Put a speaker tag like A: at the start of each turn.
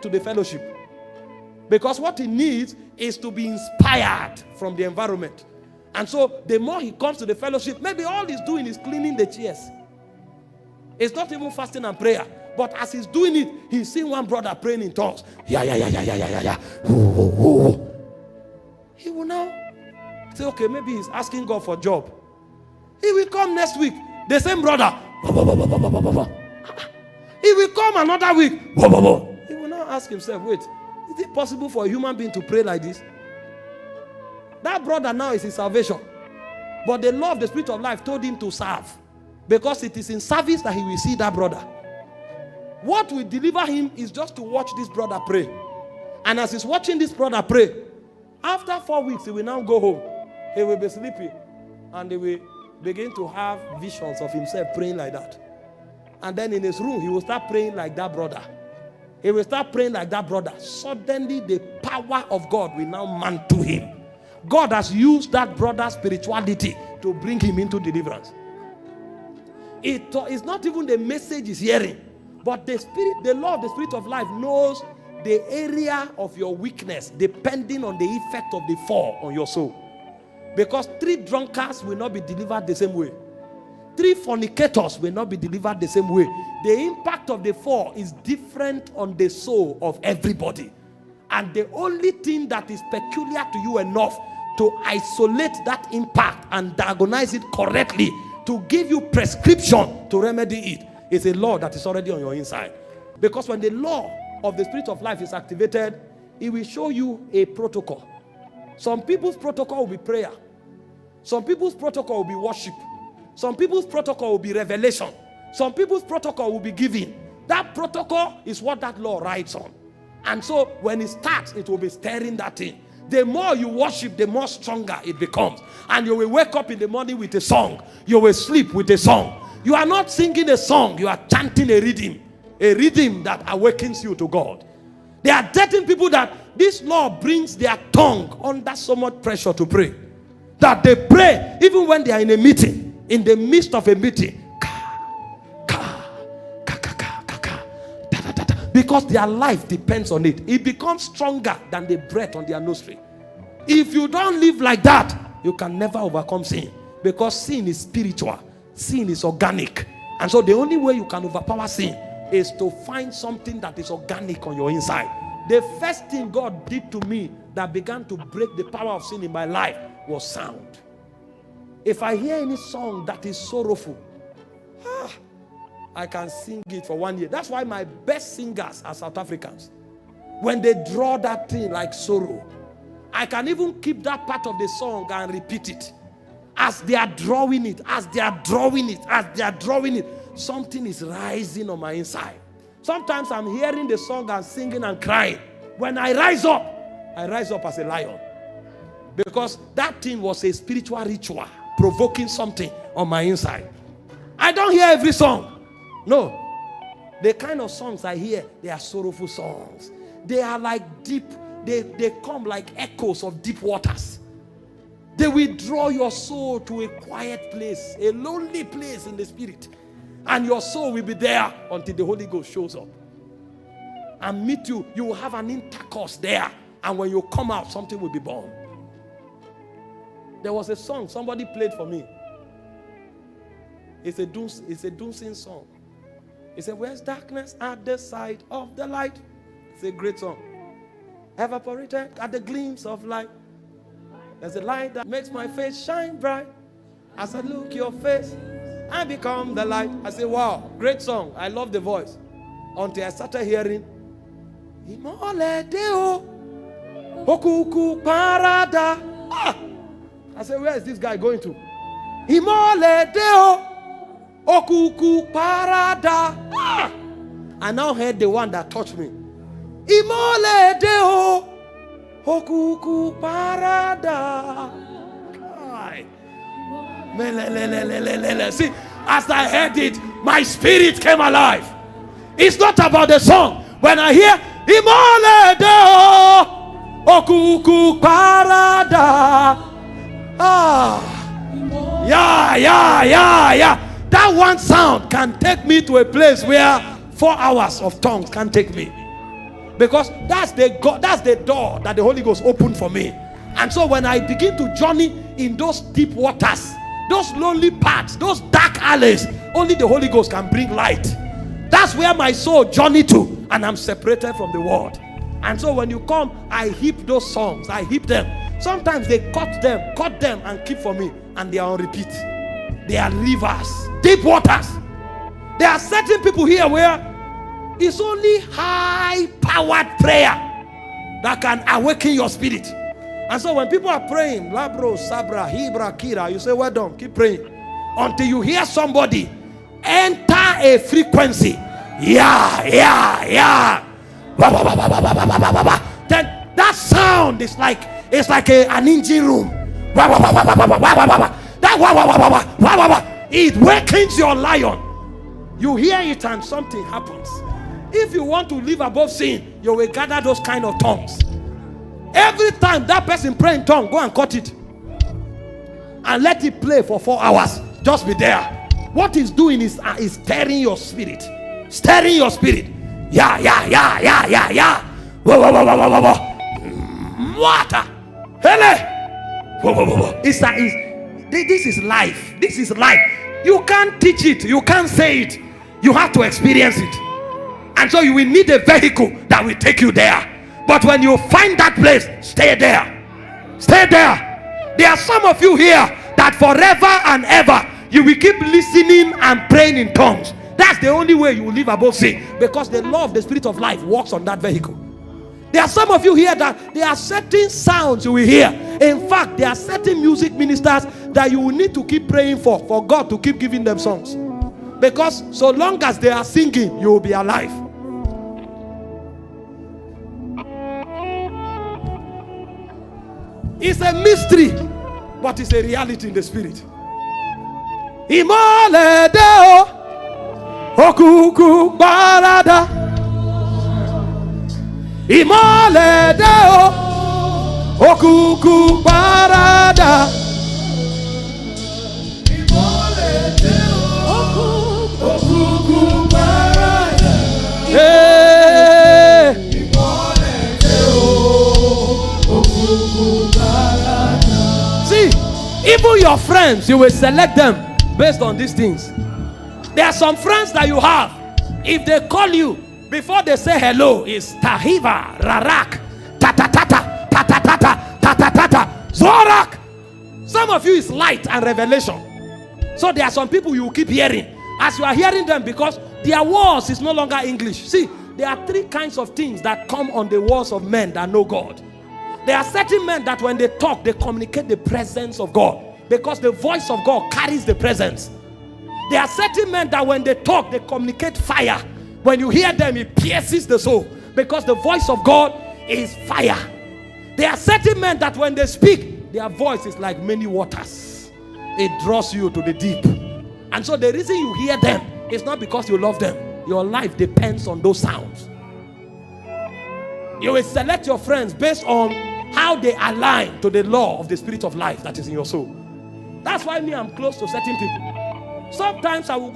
A: to the fellowship. Because what he needs is to be inspired from the environment. And so the more he comes to the fellowship, maybe all he's doing is cleaning the chairs. It's not even fasting and prayer. But as he's doing it, he's seeing one brother praying in tongues. Yeah. He will now say, okay, maybe he's asking God for a job. He will come next week. The same brother. He will come another week. He will now ask himself, wait, is it possible for a human being to pray like this? That brother now is his salvation. But the law of the Spirit of life told him to serve. Because it is in service that he will see that brother. What will deliver him is just to watch this brother pray. And as he's watching this brother pray, after 4 weeks, he will now go home. He will be sleepy. And he will begin to have visions of himself praying like that. And then in his room, he will start praying like that brother. He will start praying like that brother. Suddenly, the power of God will now mantle him. God has used that brother's spirituality to bring him into deliverance. It is not even the message he's hearing, but the spirit, the law of the Spirit of life knows the area of your weakness depending on the effect of the fall on your soul. Because 3 drunkards will not be delivered the same way. 3 fornicators will not be delivered the same way. The impact of the fall is different on the soul of everybody. And the only thing that is peculiar to you enough to isolate that impact and diagnose it correctly, to give you prescription to remedy it, is a law that is already on your inside. Because when the law of the Spirit of life is activated, it will show you a protocol. Some people's protocol will be prayer. Some people's protocol will be worship. Some people's protocol will be revelation. Some people's protocol will be giving. That protocol is what that law rides on. And so when it starts, it will be stirring that thing. The more you worship, the more stronger it becomes. And you will wake up in the morning with a song. You will sleep with a song. You are not singing a song, you are chanting a rhythm that awakens you to God. There are certain people that this law brings their tongue under so much pressure to pray, that they pray even when they are in a meeting, in the midst of a meeting, because their life depends on it. It becomes stronger than the breath on their nostril. If you don't live like that, you can never overcome sin, because sin is spiritual, sin is organic. And so the only way you can overpower sin is to find something that is organic on your inside. The first thing God did to me that began to break the power of sin in my life was sound. If I hear any song that is sorrowful, I can sing it for 1 year. That's why my best singers are South Africans. When they draw that thing like sorrow, I can even keep that part of the song and repeat it. As they are drawing it, something is rising on my inside. Sometimes I'm hearing the song and singing and crying. When I rise up as a lion. Because that thing was a spiritual ritual, provoking something on my inside. I don't hear every song. No. The kind of songs I hear, they are sorrowful songs. They are like deep, they come like echoes of deep waters. They will draw your soul to a quiet place, a lonely place in the spirit. And your soul will be there until the Holy Ghost shows up and meet you. You will have an intercourse there. And when you come out, something will be born. There was a song somebody played for me. It's a Dunsin song. He said, where's darkness at the side of the light? It's a great song. Evaporated at the gleams of light. There's a light that makes my face shine bright. As I look your face, I become the light. I say, wow, great song. I love the voice. Until I started hearing, Imole Deo, Okuku Parada. I said, where is this guy going to? Imole Deo, Okuku Parada. I now heard the one that touched me. Imole Deo, Okuku Parada. See, as I heard it, my spirit came alive. It's not about the song. When I hear Imole Deo, Okuku Parada. Yeah. That one sound can take me to a place where 4 hours of tongues can take me. Because that's the door that the Holy Ghost opened for me. And so when I begin to journey in those deep waters, those lonely paths, those dark alleys, only the Holy Ghost can bring light. That's where my soul journey to, and I'm separated from the world. And so when you come, I heap those songs, I heap them. Sometimes they cut them and keep for me, and they are on repeat. They are rivers, deep waters. There are certain people here where it's only high-powered prayer that can awaken your spirit. And so when people are praying, Labro, Sabra, Hebra, Kira, you say, well done, keep praying. Until you hear somebody enter a frequency. Yeah. Then that sound is like an engine room. It wakens your lion. You hear it and something happens. If you want to live above sin, you will gather those kind of tongues. Every time that person pray in tongue, go and cut it and let it play for 4 hours. Just be there. What it's doing is stirring your spirit. Stirring your spirit. Yeah. Water. This is life. This is life. You can't teach it. You can't say it. You have to experience it. And so you will need a vehicle that will take you there. But when you find that place, stay there. Stay there. There are some of you here that forever and ever you will keep listening and praying in tongues. That's the only way you will live above sin, because the law of the Spirit of life works on that vehicle. There are some of you here that there are certain sounds you will hear. In fact, there are certain music ministers that you will need to keep praying for God to keep giving them songs. Because so long as they are singing, you will be alive. It's a mystery, but it's a reality in the spirit. Imole deo okuku barada. Imole deo okuku barada. Imole deo okuku barada. Hey. Imole deo okuku barada. See, even your friends, you will select them based on these things. There are some friends that you have, if they call you, before they say hello, is Tahiva, Rarak, Tatatata, Tatatata, Tatatata, Zorak. Some of you is light and revelation. So there are some people you will keep hearing. As you are hearing them, because their words is no longer English. See, there are 3 kinds of things that come on the words of men that know God. There are certain men that when they talk, they communicate the presence of God, because the voice of God carries the presence. There are certain men that when they talk, they communicate fire. When you hear them, it pierces the soul, because the voice of God is fire. There are certain men that when they speak, their voice is like many waters. It draws you to the deep. And so the reason you hear them is not because you love them. Your life depends on those sounds. You will select your friends based on how they align to the law of the Spirit of life that is in your soul. That's why I'm close to certain people. Sometimes I will